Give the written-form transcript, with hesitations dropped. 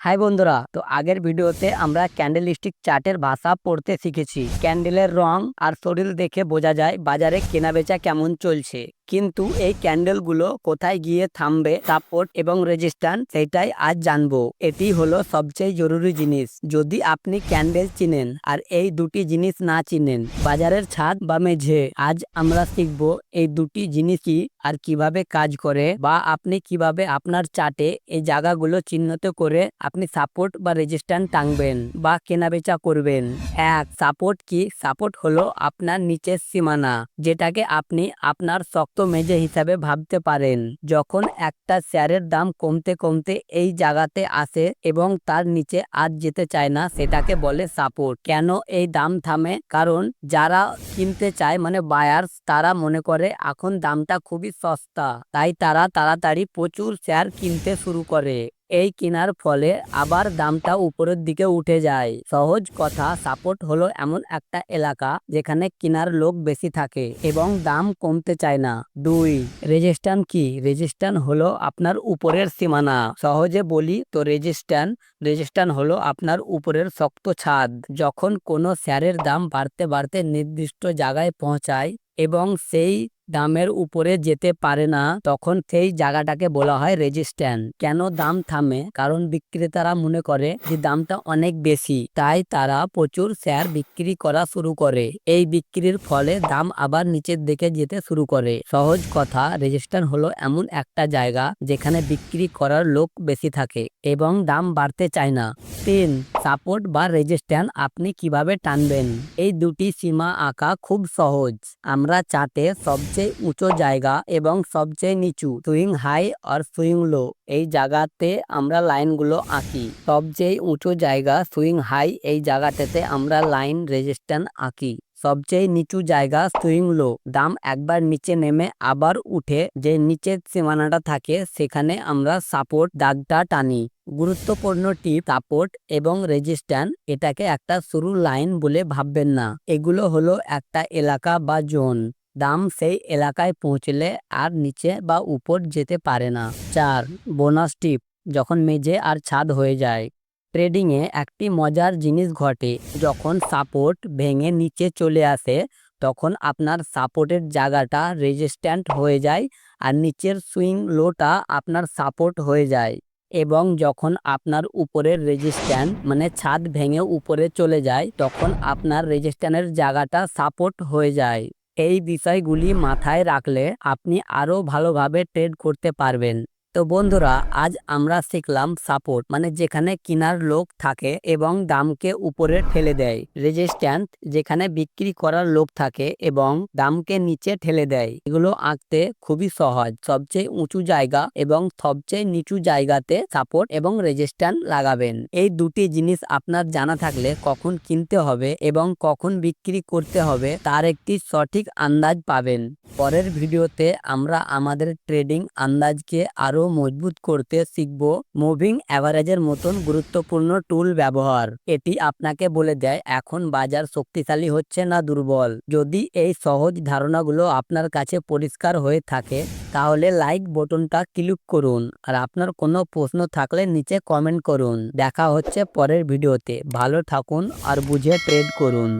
High বন্ধুরা, তো আগের ভিডিওতে আমরা ক্যান্ডেলস্টিক চার্টের ভাষা পড়তে শিখেছি। ক্যান্ডেলের রং আর শরীর দেখে বোঝা যায় বাজারে কেনাবেচা কেমন চলছে। কিন্তু এই ক্যান্ডেলগুলো কোথায় গিয়ে থামবে, সাপোর্ট এবং রেজিস্ট্যান্স, সেটাই আজ জানবো। এটি হলো সবচেয়ে জরুরি জিনিস। যদি আপনি ক্যান্ডেল চিনেন আর এই দুটি জিনিস না চিনেন, বাজারের ছাদ বা মেঝে, আজ আমরা শিখবো এই দুটি জিনিস কি আর কিভাবে কাজ করে, বা আপনি কিভাবে আপনার চার্টে এই জায়গাগুলো চিহ্নিত করে আপনি সাপোর্ট বা রেজিস্ট্যান্স টাঙবেন বা কেনাবেচা করবেন। এক, সাপোর্ট কি? সাপোর্ট হলো আপনার নিচের সীমানা, যেটাকে আপনি আপনার শক্ত মেঝে হিসাবে ভাবতে পারেন। যখন একটা শেয়ারের দাম কমতে কমতে এই জায়গাতে আসে এবং তার নিচে আর যেতে চায় না, সেটাকে বলে সাপোর্ট। কেন এই দাম থামে? কারণ যারা কিনতে চায় মানে বায়ার্স, তারা মনে করে এখন দামটা খুবই সস্তা, তাই তারা তাড়াতাড়ি প্রচুর শেয়ার কিনতে শুরু করে। এই কেনার ফলে আবার দামটা উপরের দিকে উঠে যায়। সহজ কথা, সাপোর্ট হলো এমন একটা এলাকা যেখানে কেনার লোক বেশি থাকে এবং দাম কমতে চায় না। দুই, রেজিস্ট্যান্স কি? রেজিস্ট্যান্স হলো আপনার উপরের সীমানা। সহজে বলি তো রেজিস্ট্যান্স হলো আপনার উপরের শক্ত ছাদ। যখন কোনো শেয়ারের দাম বাড়তে বাড়তে নির্দিষ্ট জায়গায় পৌঁছায় এবং সেই দামের উপরে যেতে পারে না, তখন সেই জায়গাটাকে বলা হয় রেজিস্ট্যান্স। কেন দাম থামে? কারণ বিক্রেতারা মনে করে যে দামটা অনেক বেশি, তাই তারা প্রচুর শেয়ার বিক্রি করা শুরু করে। এই বিক্রির ফলে দাম আবার নিচের দিকে যেতে শুরু করে। সহজ কথা, রেজিস্ট্যান্স হলো এমন একটা জায়গা যেখানে বিক্রি করার লোক বেশি থাকে এবং দাম বাড়তে চায় না। তিন, সাপোর্ট বা রেজিস্ট্যান্স আপনি কিভাবে টানবেন? এই দুটি সীমা আঁকা খুব সহজ। আমরা চার্টে সবচেয়ে উঁচু জায়গা এবং সবচেয়ে নিচু, সুইং হাই আর সুইং লো, এই জায়গাতে আমরা লাইনগুলো আঁকি। সবচেয়ে উঁচু জায়গা সুইং হাই, এই জায়গাটাতে আমরা লাইন রেজিস্ট্যান্স আঁকি। সবচেয়ে নিচু জায়গা সুইং লো, দাম একবার নিচে নেমে আবার উঠে যে নিচের সীমানাটা থাকে সেখানে আমরা সাপোর্ট দাগটা টানি। গুরুত্বপূর্ণ টিপ, সাপোর্ট এবং রেজিস্ট্যান্স এটাকে একটা সরু লাইন বলে ভাববেন না। এগুলো হলো একটা এলাকা বা জোন। দাম সেই এলাকায় পৌঁছলে আর নিচে বা উপর যেতে পারে না। চার, বোনাস টিপ, যখন মেঝে আর ছাদ হয়ে যায়। ট্রেডিংয়ে একটি মজার জিনিস ঘটে, যখন সাপোর্ট ভেঙে নিচে চলে আসে তখন আপনার সাপোর্টের জায়গাটা রেজিস্ট্যান্ট হয়ে যায় আর নিচের সুইং লোটা আপনার সাপোর্ট হয়ে যায়। এবং যখন আপনার উপরের রেজিস্ট্যান্স মানে ছাদ ভেঙে উপরে চলে যায়, তখন আপনার রেজিস্ট্যান্সের জায়গাটা সাপোর্ট হয়ে যায়। এই বিষয়গুলি মাথায় রাখলে আপনি আরো ভালোভাবে ট্রেড করতে পারবেন। তো বন্ধুরা, আজ আমরা শিখলাম সাপোর্ট মানে যেখানে কেনার লোক থাকে এবং দামকে উপরে ঠেলে দেয়, রেজিস্ট্যান্স যেখানে বিক্রি করার লোক থাকে এবং দামকে নিচে ঠেলে দেয়। এগুলো আঁকতে খুবই সহজ। সবচেয়ে উঁচু জায়গা এবং সবচেয়ে নিচু জায়গাতে সাপোর্ট এবং রেজিস্ট্যান্স লাগাবেন। এই দুটি জিনিস আপনার জানা থাকলে কখন কিনতে হবে এবং কখন বিক্রি করতে হবে তার একটি সঠিক আন্দাজ পাবেন। পরের ভিডিওতে আমরা আমাদের ট্রেডিং আন্দাজকে আরো মজবুত করতে শিখব মুভিং অ্যাভারেজের মতন গুরুত্বপূর্ণ টুল ব্যবহার। এটি আপনাকে বলে দেয় এখন বাজার শক্তিশালী হচ্ছে না দুর্বল। যদি এই সহজ ধারণাগুলো আপনার কাছে পরিষ্কার হয়ে থাকে তাহলে লাইক বাটনটা ক্লিক করুন, আর আপনার কোনো প্রশ্ন থাকলে নিচে কমেন্ট করুন। দেখা হচ্ছে পরের ভিডিওতে। ভালো থাকুন আর বুঝে ট্রেড করুন।